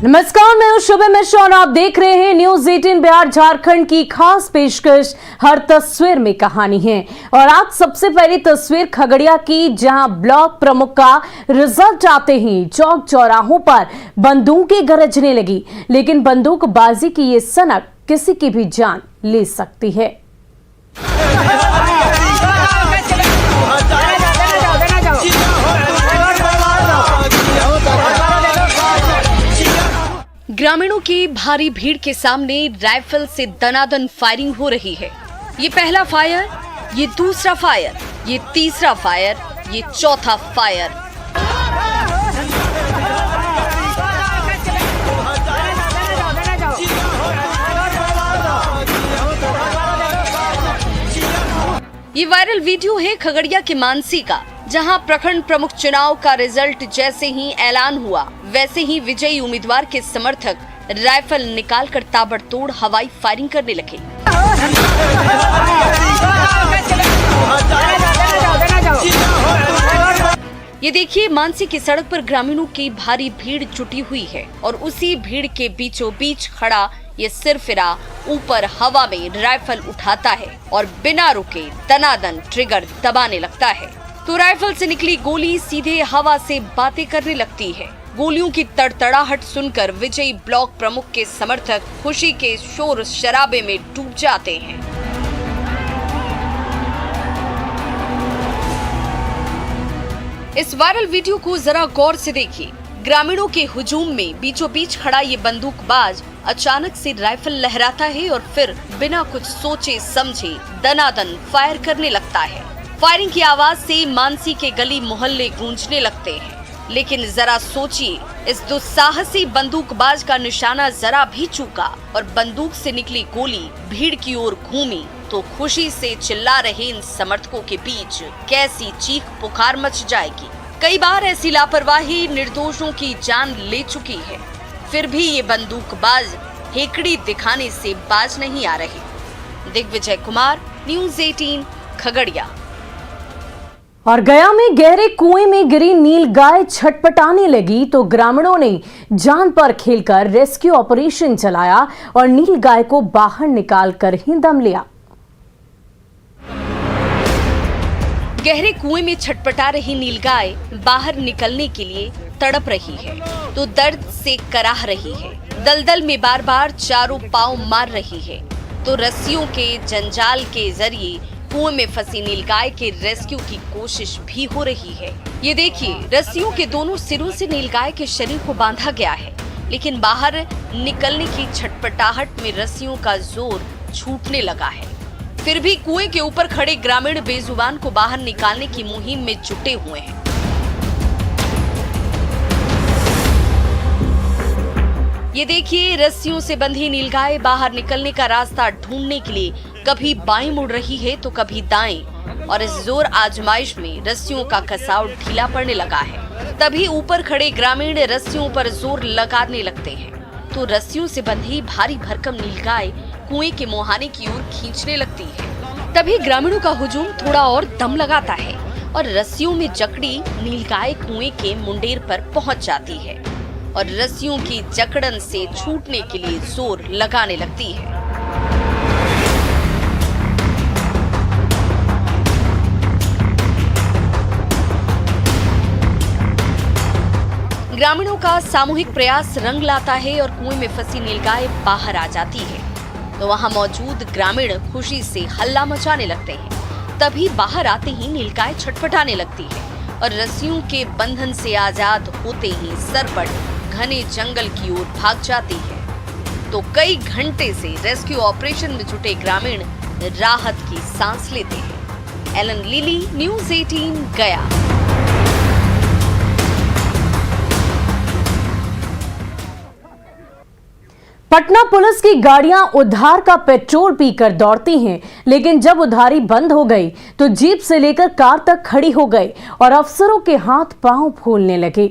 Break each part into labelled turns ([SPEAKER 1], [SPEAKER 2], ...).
[SPEAKER 1] नमस्कार, मैं हूं शुभम मिश्रा और आप देख रहे हैं न्यूज 18 बिहार झारखंड की खास पेशकश हर तस्वीर में कहानी है। और आज सबसे पहली तस्वीर खगड़िया की, जहां ब्लॉक प्रमुख का रिजल्ट आते ही चौक चौराहों पर बंदूकें गरजने लगी। लेकिन बंदूकबाजी की ये सनक किसी की भी जान ले सकती है।
[SPEAKER 2] ग्रामीणों की भारी भीड़ के सामने राइफल से दनादन फायरिंग हो रही है। ये पहला फायर, ये दूसरा फायर, ये तीसरा फायर, ये चौथा फायर। ये वायरल वीडियो है खगड़िया के मानसी का, जहां प्रखंड प्रमुख चुनाव का रिजल्ट जैसे ही ऐलान हुआ, वैसे ही विजयी उम्मीदवार के समर्थक राइफल निकालकर ताबड़तोड़ हवाई फायरिंग करने लगे। ये देखिए, मानसी की सड़क पर ग्रामीणों की भारी भीड़ जुटी हुई है और उसी भीड़ के बीचों बीच खड़ा ये सिरफिरा ऊपर हवा में राइफल उठाता है और बिना रुके दनादन ट्रिगर दबाने लगता है। तो राइफल से निकली गोली सीधे हवा से बातें करने लगती है। गोलियों की तड़तड़ाहट सुनकर विजयी ब्लॉक प्रमुख के समर्थक खुशी के शोर शराबे में डूब जाते हैं। इस वायरल वीडियो को जरा गौर से देखिए। ग्रामीणों के हुजूम में बीचों बीच खड़ा ये बंदूकबाज अचानक से राइफल लहराता है और फिर बिना कुछ सोचे समझे दनादन फायर करने लगता है। फायरिंग की आवाज से मानसी के गली मोहल्ले गूंजने लगते हैं। लेकिन जरा सोचिए, इस दुस्साहसी बंदूकबाज का निशाना जरा भी चूका और बंदूक से निकली गोली भीड़ की ओर घूमी तो खुशी से चिल्ला रहे इन समर्थकों के बीच कैसी चीख पुकार मच जाएगी। कई बार ऐसी लापरवाही निर्दोषों की जान ले चुकी है, फिर भी ये बंदूकबाज हेकड़ी दिखाने से बाज नहीं आ रहे। दिग्विजय कुमार, न्यूज 18 खगड़िया।
[SPEAKER 1] और गया में गहरे कुएं में गिरी नील गाय छटपटाने लगी तो ग्रामीणों ने जान पर खेलकर रेस्क्यू ऑपरेशन चलाया और नील गाय को बाहर निकालकर ही दम लिया।
[SPEAKER 2] गहरे कुएं में छटपटा रही नीलगाय बाहर निकलने के लिए तड़प रही है तो दर्द से कराह रही है। दलदल में बार बार चारों पांव मार रही है तो रस्सियों के जंजाल के जरिए कुएं में फंसी नीलगाय के रेस्क्यू की कोशिश भी हो रही है। ये देखिए, रस्सियों के दोनों सिरों से नीलगाय के शरीर को बांधा गया है, लेकिन बाहर निकलने की छटपटाहट में रस्सियों का जोर छूटने लगा है। फिर भी कुएं के ऊपर खड़े ग्रामीण बेजुबान को बाहर निकालने की मुहिम में जुटे हुए हैं। ये देखिए, रस्सियों से बंधी नीलगाय बाहर निकलने का रास्ता ढूंढने के लिए कभी बाएं मुड़ रही है तो कभी दाएं, और इस जोर आजमाइश में रस्सियों का कसाव ढीला पड़ने लगा है। तभी ऊपर खड़े ग्रामीण रस्सियों पर जोर लगाने लगते हैं तो रस्सियों से बंधी भारी भरकम नीलगाय कुएं के मुहाने की ओर खींचने लगती है। तभी ग्रामीणों का हुजूम थोड़ा और दम लगाता है और रस्सियों में जकड़ी नीलगाय कुएं के मुंडेर पर पहुंच जाती है और रस्सियों की जकड़न से छूटने के लिए जोर लगाने लगती है। ग्रामीणों का सामूहिक प्रयास रंग लाता है और कुएं में फंसी नीलगाय बाहर आ जाती है तो वहां मौजूद ग्रामीण खुशी से हल्ला मचाने लगते हैं। तभी बाहर आते ही नीलगाय छटपटाने लगती है और रस्सियों के बंधन से आजाद होते ही सरपट घने जंगल की ओर भाग जाती है। तो कई घंटे से रेस्क्यू ऑपरेशन में जुटे ग्रामीण राहत की सांस लेते हैं। एलन लिली, न्यूज 18 गया।
[SPEAKER 1] पटना पुलिस की गाड़ियां उद्धार का पेट्रोल पीकर दौड़ती हैं, लेकिन जब उधारी बंद हो गई तो जीप से लेकर कार तक खड़ी हो गई और अफसरों के हाथ पांव फूलने लगे।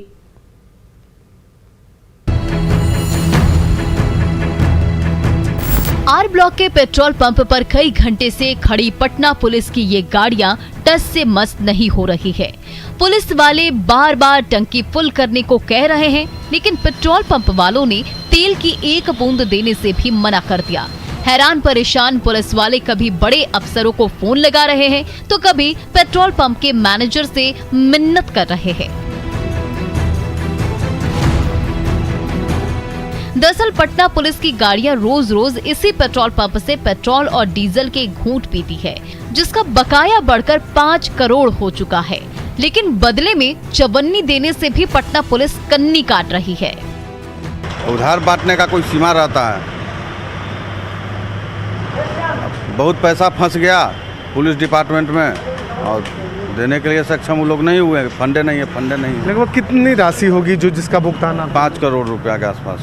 [SPEAKER 3] आर ब्लॉक के पेट्रोल पंप पर कई घंटे से खड़ी पटना पुलिस की ये गाड़ियां टस से मस नहीं हो रही है। पुलिस वाले बार बार टंकी फुल करने को कह रहे हैं, लेकिन पेट्रोल पंप वालों ने तेल की एक बूंद देने से भी मना कर दिया। हैरान परेशान पुलिस वाले कभी बड़े अफसरों को फोन लगा रहे हैं तो कभी पेट्रोल पंप के मैनेजर से मिन्नत कर रहे हैं। दरअसल पटना पुलिस की गाड़ियां रोज रोज इसी पेट्रोल पंप से पेट्रोल और डीजल के घूंट पीती है, जिसका बकाया बढ़कर 5 करोड़ हो चुका है। लेकिन बदले में चवन्नी देने से भी पटना पुलिस कन्नी काट रही है।
[SPEAKER 4] उधार बांटने का कोई सीमा रहता है। बहुत पैसा फंस गया पुलिस डिपार्टमेंट में और देने के लिए सक्षम वो लोग नहीं हुए। फंडे नहीं है।
[SPEAKER 5] लगभग कितनी राशि होगी जो जिसका भुगतान आप
[SPEAKER 4] 5 करोड़ रुपया के आसपास।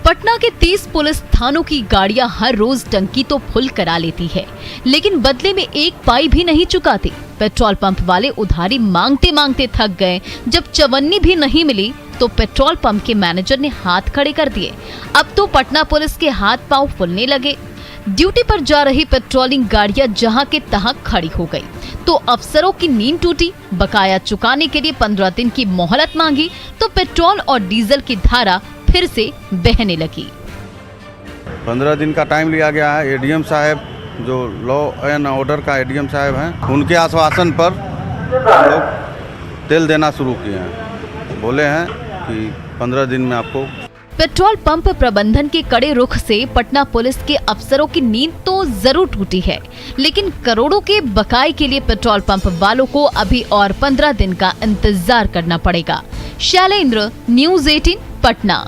[SPEAKER 3] पटना के 30 पुलिस थानों की गाड़ियां हर रोज टंकी तो फुल करा लेती है, लेकिन बदले में एक पाई भी नहीं चुकाते। पेट्रोल पंप वाले उधारी मांगते मांगते थक गए। जब चवन्नी भी नहीं मिली तो पेट्रोल पंप के मैनेजर ने हाथ खड़े कर दिए। अब तो पटना पुलिस के हाथ पांव फूलने लगे। ड्यूटी पर जा रही पेट्रोलिंग गाड़ियां जहां के तहां खड़ी हो गई तो अफसरों की नींद टूटी। बकाया चुकाने के लिए 15 दिन की मोहलत मांगी तो पेट्रोल और डीजल की धारा फिर से बहने लगी।
[SPEAKER 4] 15 दिन का टाइम लिया गया है। एडीएम साहब जो लॉ एंड ऑर्डर का एडीएम साहब हैं, उनके आश्वासन पर लोग तेल देना शुरू किए हैं। बोले हैं कि 15 दिन में आपको।
[SPEAKER 3] पेट्रोल पंप प्रबंधन के कड़े रुख से पटना पुलिस के अफसरों की नींद तो जरूर टूटी है, लेकिन करोड़ों के बकाये के लिए पेट्रोल पंप वालों को अभी और 15 दिन का इंतजार करना पड़ेगा। शैलेंद्र, न्यूज़ 18 पटना।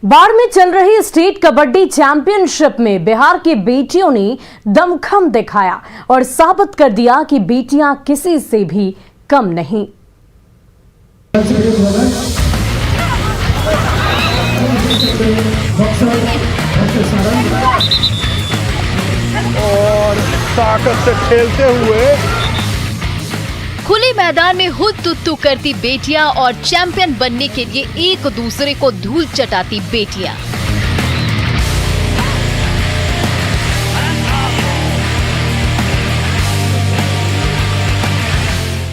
[SPEAKER 1] बाढ़ में चल रही स्टेट कबड्डी चैंपियनशिप में बिहार की बेटियों ने दमखम दिखाया और साबित कर दिया कि बेटियां किसी से भी कम नहीं।
[SPEAKER 5] और ताकत से खेलते हुए
[SPEAKER 3] खुले मैदान में हुद तुत्तू करती बेटियां और चैंपियन बनने के लिए एक दूसरे को धूल चटाती बेटियां।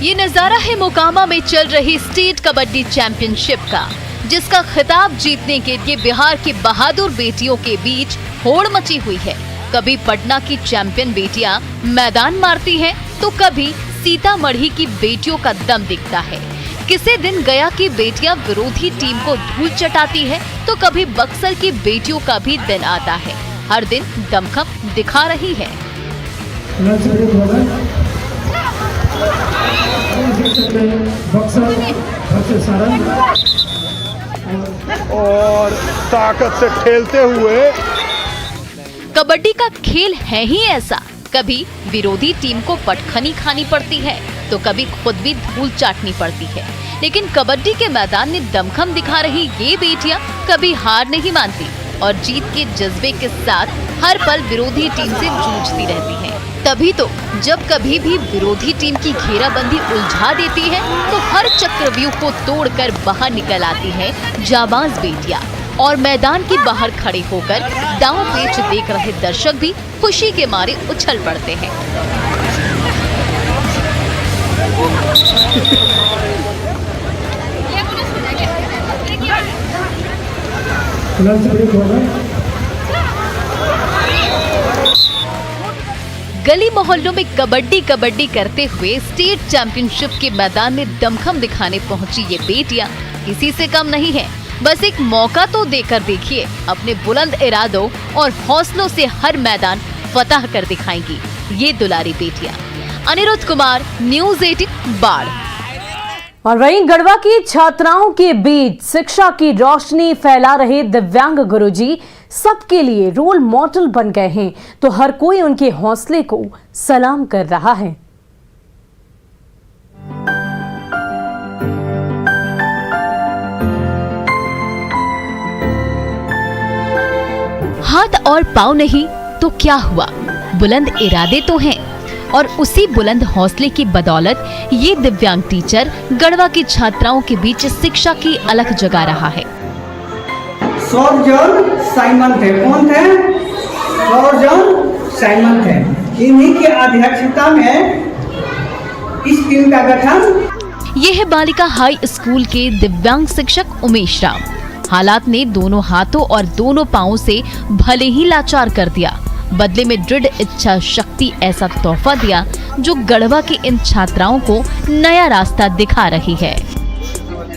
[SPEAKER 3] ये नजारा है मोकामा में चल रही स्टेट कबड्डी चैंपियनशिप का, जिसका खिताब जीतने के लिए बिहार की बहादुर बेटियों के बीच होड़ मची हुई है। कभी पटना की चैंपियन बेटियां मैदान मारती हैं, तो कभी सीतामढ़ी की बेटियों का दम दिखता है। किसी दिन गया की बेटियां विरोधी टीम को धूल चटाती है, तो कभी बक्सर की बेटियों का भी दिन आता है। हर दिन दमखम दिखा रही है।
[SPEAKER 5] और ताकत से खेलते हुए
[SPEAKER 3] कबड्डी का खेल है ही ऐसा, कभी विरोधी टीम को पटखनी खानी पड़ती है तो कभी खुद भी धूल चाटनी पड़ती है। लेकिन कबड्डी के मैदान में दमखम दिखा रही ये बेटियां कभी हार नहीं मानती और जीत के जज्बे के साथ हर पल विरोधी टीम से जूझती रहती हैं। तभी तो जब कभी भी विरोधी टीम की घेराबंदी उलझा देती है तो हर चक्रव्यूह को तोड़कर बाहर निकल आती है जाबाज बेटियां और मैदान के बाहर खड़े होकर दांव पेच देख रहे दर्शक भी खुशी के मारे उछल पड़ते हैं। गली मोहल्लों में कबड्डी कबड्डी करते हुए स्टेट चैंपियनशिप के मैदान में दमखम दिखाने पहुंची ये बेटियां किसी से कम नहीं है। बस एक मौका तो देकर देखिए, अपने बुलंद इरादों और हौसलों से हर मैदान फतह कर दिखाएंगी ये दुलारी बेटियां। अनिरुद्ध कुमार, न्यूज़ 18 बाढ़।
[SPEAKER 1] और वहीं गढ़वा की छात्राओं के बीच शिक्षा की रोशनी फैला रहे दिव्यांग गुरुजी सबके लिए रोल मॉडल बन गए हैं, तो हर कोई उनके हौसले को सलाम कर रहा है।
[SPEAKER 3] हाथ और पाँव नहीं तो क्या हुआ, बुलंद इरादे तो हैं। और उसी बुलंद हौसले की बदौलत ये दिव्यांग टीचर गढ़वा की छात्राओं के बीच शिक्षा की अलग जगह रहा है।
[SPEAKER 6] सौर जॉन साइमन थे। कौन थे? सौर जॉन साइमन थे। इन्हीं की अध्यक्षता में इस टीम का गठन।
[SPEAKER 3] ये है बालिका हाई स्कूल के दिव्यांग शिक्षक उमेश राम। हालात ने दोनों हाथों और दोनों पाँवों से भले ही लाचार कर दिया, बदले में दृढ़ इच्छा शक्ति ऐसा तोहफा दिया जो गढ़वा की इन छात्राओं को नया रास्ता दिखा रही है।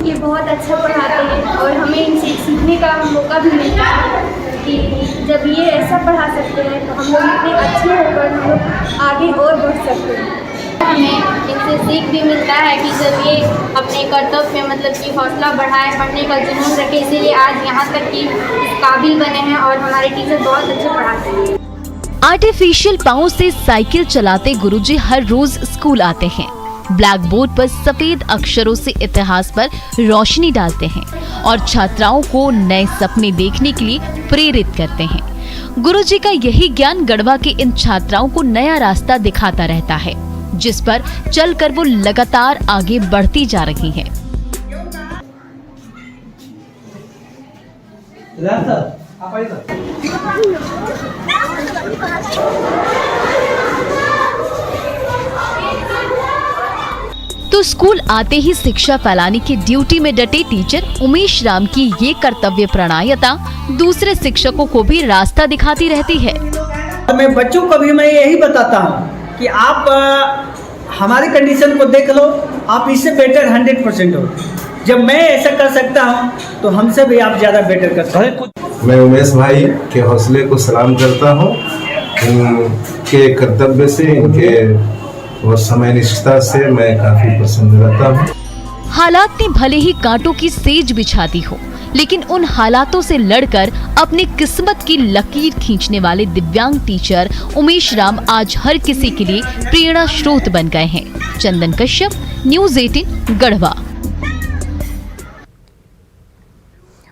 [SPEAKER 7] ये बहुत अच्छा पढ़ाते हैं और हमें इनसे सीखने का मौका भी मिलता है कि जब ये ऐसा पढ़ा सकते हैं तो हम लोग इतने अच्छे होकर हम लोग आगे और बढ़ सकते हैं।
[SPEAKER 8] हमें इनसे सीख भी मिलता है कि जब ये अपने कर्तव्य में मतलब कि हौसला बढ़ाए, पढ़ने का जुनून रखे, इसीलिए आज यहाँ तक कि इस काबिल बने हैं और हमारे टीचर बहुत अच्छे पढ़ाते हैं।
[SPEAKER 3] आर्टिफिशियल पाँव से साइकिल चलाते गुरुजी हर रोज स्कूल आते हैं। ब्लैक बोर्ड पर सफेद अक्षरों से इतिहास पर रोशनी डालते हैं और छात्राओं को नए सपने देखने के लिए प्रेरित करते हैं। गुरुजी का यही ज्ञान गढ़वा के इन छात्राओं को नया रास्ता दिखाता रहता है, जिस पर चलकर वो लगातार आगे बढ़ती जा रही हैं। तो स्कूल आते ही शिक्षा फैलाने की ड्यूटी में डटे टीचर उमेश राम की ये कर्तव्य प्रणायता दूसरे शिक्षकों को भी रास्ता दिखाती रहती है।
[SPEAKER 6] मैं बच्चों को भी मैं यही बताता हूँ कि आप हमारी कंडीशन को देख लो, आप इससे बेटर 100% हो। जब मैं ऐसा कर सकता हूँ तो हमसे भी आप ज़्यादा बेटर कर सकते हैं।
[SPEAKER 9] मैं उमेश भाई के हौसले को सलाम करता हूँ। इनके कर्तव्य से, इनके और समय निष्ठा से मैं काफी प्रसन्न रहता हूँ।
[SPEAKER 3] हालात ने भले ही कांटों की सेज बिछा दी हो, लेकिन उन हालातों से लड़कर अपनी किस्मत की लकीर खींचने वाले दिव्यांग टीचर उमेश राम आज हर किसी के लिए प्रेरणा स्रोत बन गए हैं। चंदन कश्यप, न्यूज़ 18 गढ़वा।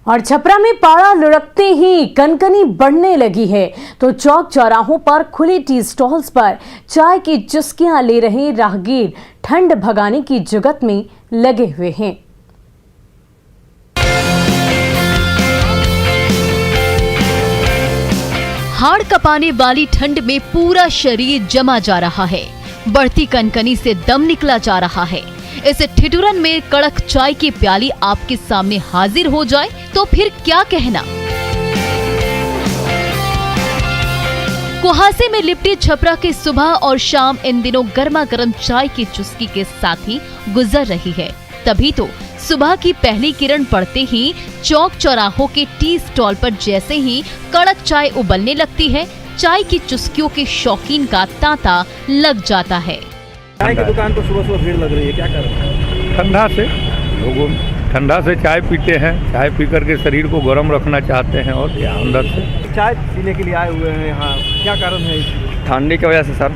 [SPEAKER 1] और छपरा में पारा लुढ़कते ही कनकनी बढ़ने लगी है तो चौक चौराहों पर खुले टी स्टॉल्स पर चाय की चुस्कियां ले रहे राहगीर ठंड भगाने की जुगत में लगे हुए हैं।
[SPEAKER 3] हाड़ कपाने वाली ठंड में पूरा शरीर जमा जा रहा है, बढ़ती कनकनी से दम निकला जा रहा है। इस ठिठुरन में कड़क चाय की प्याली आपके सामने हाजिर हो जाए तो फिर क्या कहना। कुहासे में लिपटी छपरा की सुबह और शाम इन दिनों गर्मा गर्म चाय की चुस्की के साथ ही गुजर रही है। तभी तो सुबह की पहली किरण पड़ते ही चौक चौराहों के टी स्टॉल पर जैसे ही कड़क चाय उबलने लगती है, चाय की चुस्कियों के शौकीन का तांता लग जाता है।
[SPEAKER 10] चाय की दुकान पर सुबह सुबह भीड़ लग रही है, क्या कर रहे हैं?
[SPEAKER 11] ठंडा से लोगों ठंडा से चाय पीते हैं, चाय पी करके शरीर को गर्म रखना चाहते हैं और या अंदर से
[SPEAKER 10] चाय पीने के लिए आए हुए हैं यहाँ, क्या कारण है?
[SPEAKER 11] ठंडी की वजह से सर।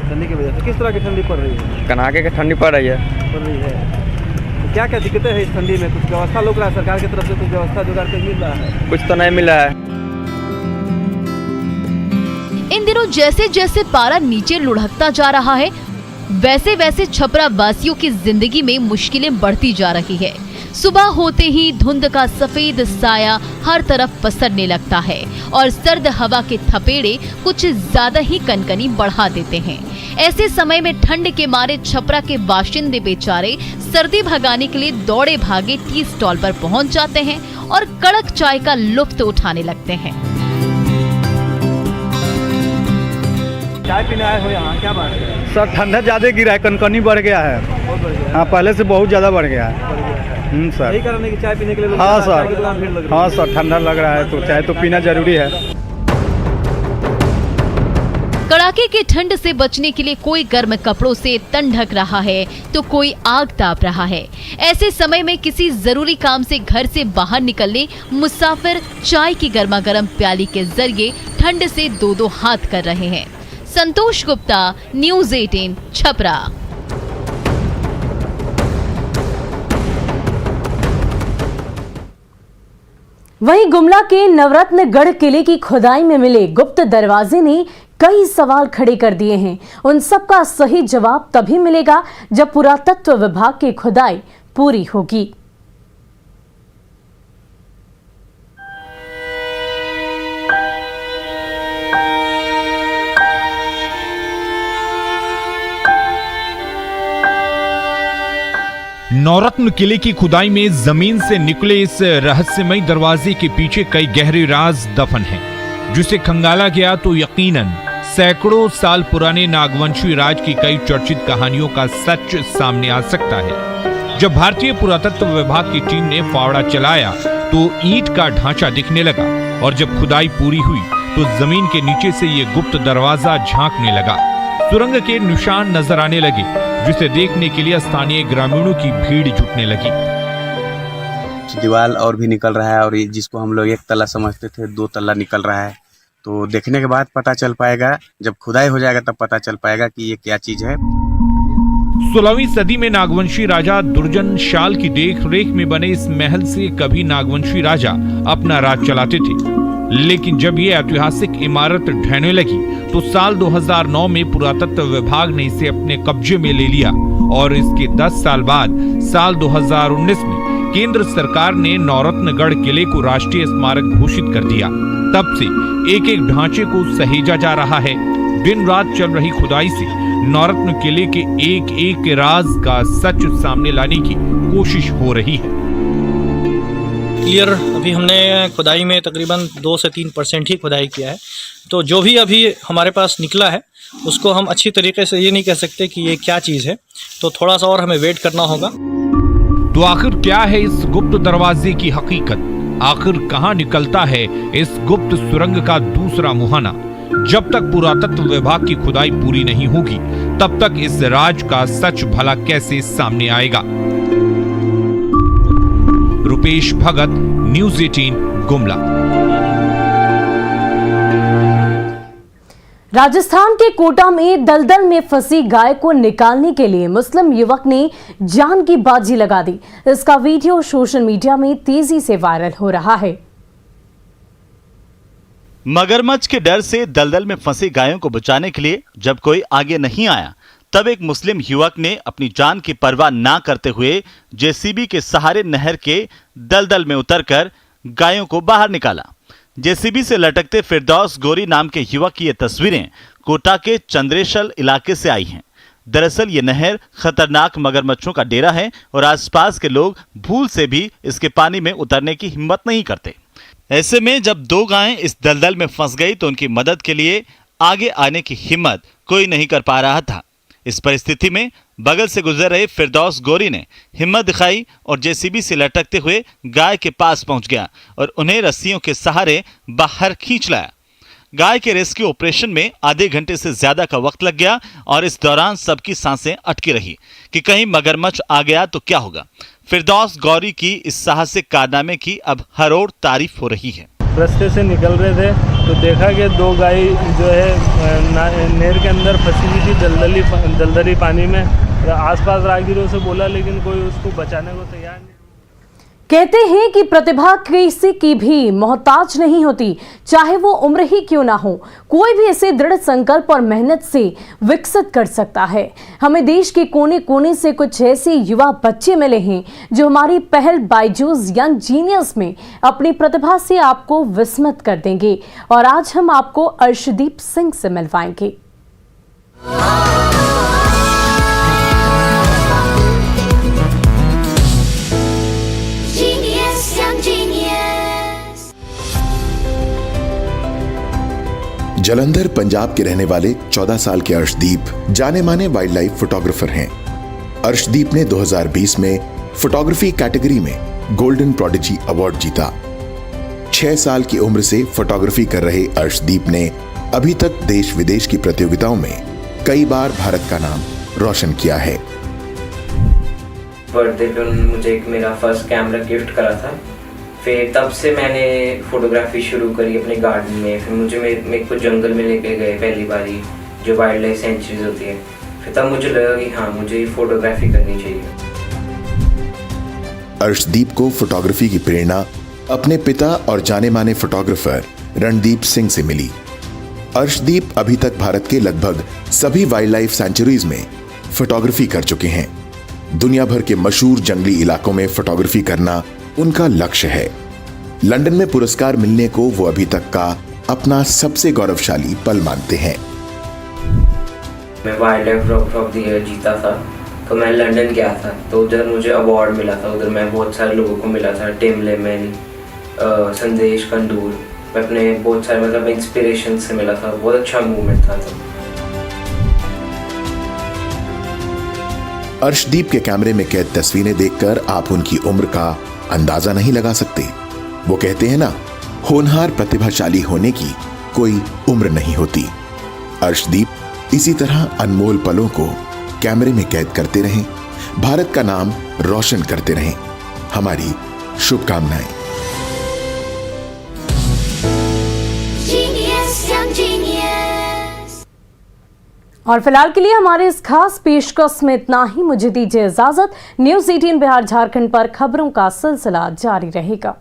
[SPEAKER 10] ठंडी की वजह से किस तरह की ठंडी पड़ रही है?
[SPEAKER 11] कनाके की ठंडी पड़ रही है।
[SPEAKER 10] पड़ रही है तो क्या क्या दिक्कतें हैं इस ठंडी में? कुछ व्यवस्था लोग रहा है सरकार की तरफ से, कुछ व्यवस्था जुगाड़ कर मिल रहा है?
[SPEAKER 11] कुछ तो नहीं मिला है।
[SPEAKER 3] इन दिनों जैसे जैसे पारा नीचे लुढ़कता जा रहा है, वैसे वैसे छपरा वासियों की जिंदगी में मुश्किलें बढ़ती जा रही है। सुबह होते ही धुंध का सफेद साया हर तरफ पसरने लगता है और सर्द हवा के थपेड़े कुछ ज्यादा ही कनकनी बढ़ा देते हैं। ऐसे समय में ठंड के मारे छपरा के बाशिंदे बेचारे सर्दी भगाने के लिए दौड़े भागे टी स्टॉल पर पहुंच जाते हैं और कड़क चाय का लुत्फ उठाने लगते हैं।
[SPEAKER 10] चाय पीने आए हो यहाँ, क्या बात है?
[SPEAKER 11] सर ठंडा ज्यादा गिरा है, कनकनी बढ़ गया है।
[SPEAKER 10] बहुत बढ़ गया।
[SPEAKER 11] हाँ, पहले से बहुत ज्यादा बढ़ गया है। सर
[SPEAKER 10] यही कारण है कि चाय पीने के लिए लोग
[SPEAKER 11] हाँ
[SPEAKER 10] चाय की
[SPEAKER 11] सर,
[SPEAKER 10] दुकान भीड़ लग रही है।
[SPEAKER 11] हाँ सर, ठंडा लग रहा है तो चाय तो पीना जरूरी है।
[SPEAKER 3] कड़ाके की ठंड से बचने के लिए कोई गर्म कपड़ों से तन ढक रहा है तो कोई आग ताप रहा है। ऐसे समय में किसी जरूरी काम से घर से बाहर निकलने मुसाफिर चाय की गर्मा गर्म प्याली के जरिए ठंड से दो दो हाथ कर रहे हैं। संतोष गुप्ता, न्यूज़ 18 छपरा।
[SPEAKER 1] वहीं गुमला के नवरत्नगढ़ किले की खुदाई में मिले गुप्त दरवाजे ने कई सवाल खड़े कर दिए हैं। उन सब का सही जवाब तभी मिलेगा जब पुरातत्व विभाग की खुदाई पूरी होगी।
[SPEAKER 12] नवरत्न किले की खुदाई में जमीन से निकले इस रहस्यमय दरवाजे के पीछे कई गहरे राज दफन हैं, जिसे खंगाला गया तो यकीनन सैकड़ों साल पुराने नागवंशी राज की कई चर्चित कहानियों का सच सामने आ सकता है। जब भारतीय पुरातत्व विभाग की टीम ने फावड़ा चलाया तो ईंट का ढांचा दिखने लगा और जब खुदाई पूरी हुई तो जमीन के नीचे से ये गुप्त दरवाजा झांकने लगा। सुरंग के निशान नजर आने लगे, जिसे देखने के लिए स्थानीय ग्रामीणों की भीड़ जुटने लगी।
[SPEAKER 13] दीवार और भी निकल रहा है और ये जिसको हम लोग एक तल्ला समझते थे 2 तल्ला निकल रहा है। तो देखने के बाद पता चल पाएगा, जब खुदाई हो जाएगा तब पता चल पाएगा कि ये क्या चीज है।
[SPEAKER 12] 16वीं सदी में नागवंशी राजा दुर्जन शाल की देखरेख में बने इस महल से कभी नागवंशी राजा अपना राज चलाते थे, लेकिन जब ये ऐतिहासिक इमारत ढहने लगी तो साल 2009 में पुरातत्व विभाग ने इसे अपने कब्जे में ले लिया और इसके 10 साल बाद साल 2019 में केंद्र सरकार ने नवरत्नगढ़ किले को राष्ट्रीय स्मारक घोषित कर दिया। तब से एक एक ढांचे को सहेजा जा रहा है। दिन रात चल रही खुदाई से नवरत्न किले के एक एक राज का सच सामने लाने की कोशिश हो रही है।
[SPEAKER 14] क्लियर अभी हमने खुदाई में तकरीबन 2 से 3% ही खुदाई किया है, तो जो भी अभी हमारे पास निकला है उसको हम अच्छी तरीके से ये नहीं कह सकते कि ये क्या चीज़ है, तो थोड़ा सा और हमें वेट करना होगा।
[SPEAKER 12] तो आखिर क्या है इस गुप्त दरवाजे की हकीकत? आखिर कहां निकलता है इस गुप्त सुरंग का दूसरा मुहाना? जब तक पुरातत्व विभाग की खुदाई पूरी नहीं होगी तब तक इस राज का सच भला कैसे सामने आएगा? रुपेश भगत, न्यूज़ 18 गुमला।
[SPEAKER 1] राजस्थान के कोटा में दलदल में फंसी गाय को निकालने के लिए मुस्लिम युवक ने जान की बाजी लगा दी। इसका वीडियो सोशल मीडिया में तेजी से वायरल हो रहा है।
[SPEAKER 15] मगरमच्छ के डर से दलदल में फंसी गायों को बचाने के लिए जब कोई आगे नहीं आया, तब एक मुस्लिम युवक ने अपनी जान की परवाह ना करते हुए जेसीबी के सहारे नहर के दलदल में उतरकर गायों को बाहर निकाला। जेसीबी से लटकते फिरदौस गोरी नाम के युवक की ये तस्वीरें कोटा के चंद्रेशल इलाके से आई हैं। दरअसल ये नहर खतरनाक मगरमच्छों का डेरा है और आसपास के लोग भूल से भी इसके पानी में उतरने की हिम्मत नहीं करते। ऐसे में जब 2 गायें इस दलदल में फंस गई तो उनकी मदद के लिए आगे आने की हिम्मत कोई नहीं कर पा रहा था। इस परिस्थिति में बगल से गुजर रहे फिरदौस गोरी ने हिम्मत दिखाई और जेसीबी से लटकते हुए गाय के पास पहुंच गया और उन्हें रस्सियों के सहारे बाहर खींच लाया। गाय के रेस्क्यू ऑपरेशन में आधे घंटे से ज्यादा का वक्त लग गया और इस दौरान सबकी सांसें अटकी रही कि कहीं मगरमच्छ आ गया तो क्या होगा। फिरदौस गौरी की इस साहसिक कारनामे की अब हर ओर तारीफ हो रही है।
[SPEAKER 16] रास्ते से निकल रहे थे तो देखा कि 2 गाय जो है नहर के अंदर फंसी हुई थी दलदली पानी में। आसपास राहगीरों से बोला लेकिन कोई उसको बचाने को तैयार नहीं।
[SPEAKER 1] कहते हैं कि प्रतिभा किसी की भी मोहताज नहीं होती, चाहे वो उम्र ही क्यों ना हो। कोई भी इसे दृढ़ संकल्प और मेहनत से विकसित कर सकता है। हमें देश के कोने कोने से कुछ ऐसे युवा बच्चे मिले हैं जो हमारी पहल बायजूस यंग जीनियस में अपनी प्रतिभा से आपको विस्मित कर देंगे। और आज हम आपको अर्शदीप सिंह से मिलवाएंगे।
[SPEAKER 17] जालंधर पंजाब के रहने वाले 14 साल के अर्शदीप जाने माने वाइल्ड लाइफ फोटोग्राफर हैं। अर्शदीप ने 2020 में फोटोग्राफी कैटेगरी में गोल्डन प्रोडिजी अवार्ड जीता। 6 साल की उम्र से फोटोग्राफी कर रहे अर्शदीप ने अभी तक देश विदेश की प्रतियोगिताओं में कई बार भारत का नाम रोशन किया है।
[SPEAKER 18] बर्थडे पे मुझे एक मेरा फर्स्ट कैमरा गिफ्ट करा था, फिर तब से मैंने फोटोग्राफी शुरू करी अपने गार्डन में। फिर मुझे मेरे को जंगल में लेके गए पहली बारी, जो वाइल्ड लाइफ सेंचुरीज होती है। फिर तब मुझे लगा कि हाँ, मुझे फोटोग्राफी करनी चाहिए।
[SPEAKER 17] अर्शदीप को फोटोग्राफी की प्रेरणा अपने पिता और जाने माने फोटोग्राफर रणदीप सिंह से मिली। अर्शदीप अभी तक भारत के लगभग सभी वाइल्ड लाइफ सेंचुरीज में फोटोग्राफी कर चुके हैं। दुनिया भर के मशहूर जंगली इलाकों में फोटोग्राफी करना उनका लक्ष्य है। लंदन में पुरस्कार मिलने को वो अभी तक का अपना सबसे गौरवशाली पल मानते हैं।
[SPEAKER 18] मैं wild life photographer of the year जीता था, तो मैं लंदन गया था, तो उधर मुझे अवार्ड मिला था। उधर मैं बहुत सारे लोगों को मिला था, टिम लेमन, संदेश कंदूर, मैं अपने बहुत सारे मतलब इंस्पिरेशन से मिला था। बहुत अच्छा मूवमेंट था। तो
[SPEAKER 17] अर्शदीप के कैमरे में कैद तस्वीरें देखकर आप उनकी उम्र का अंदाजा नहीं लगा सकते। वो कहते हैं ना, होनहार प्रतिभाशाली होने की कोई उम्र नहीं होती। अर्शदीप इसी तरह अनमोल पलों को कैमरे में कैद करते रहें, भारत का नाम रोशन करते रहें। हमारी शुभकामनाएं।
[SPEAKER 1] और फिलहाल के लिए हमारे इस खास पेशकश में इतना ही। मुझे दीजिए इजाजत। न्यूज़ 18 बिहार झारखंड पर खबरों का सिलसिला जारी रहेगा।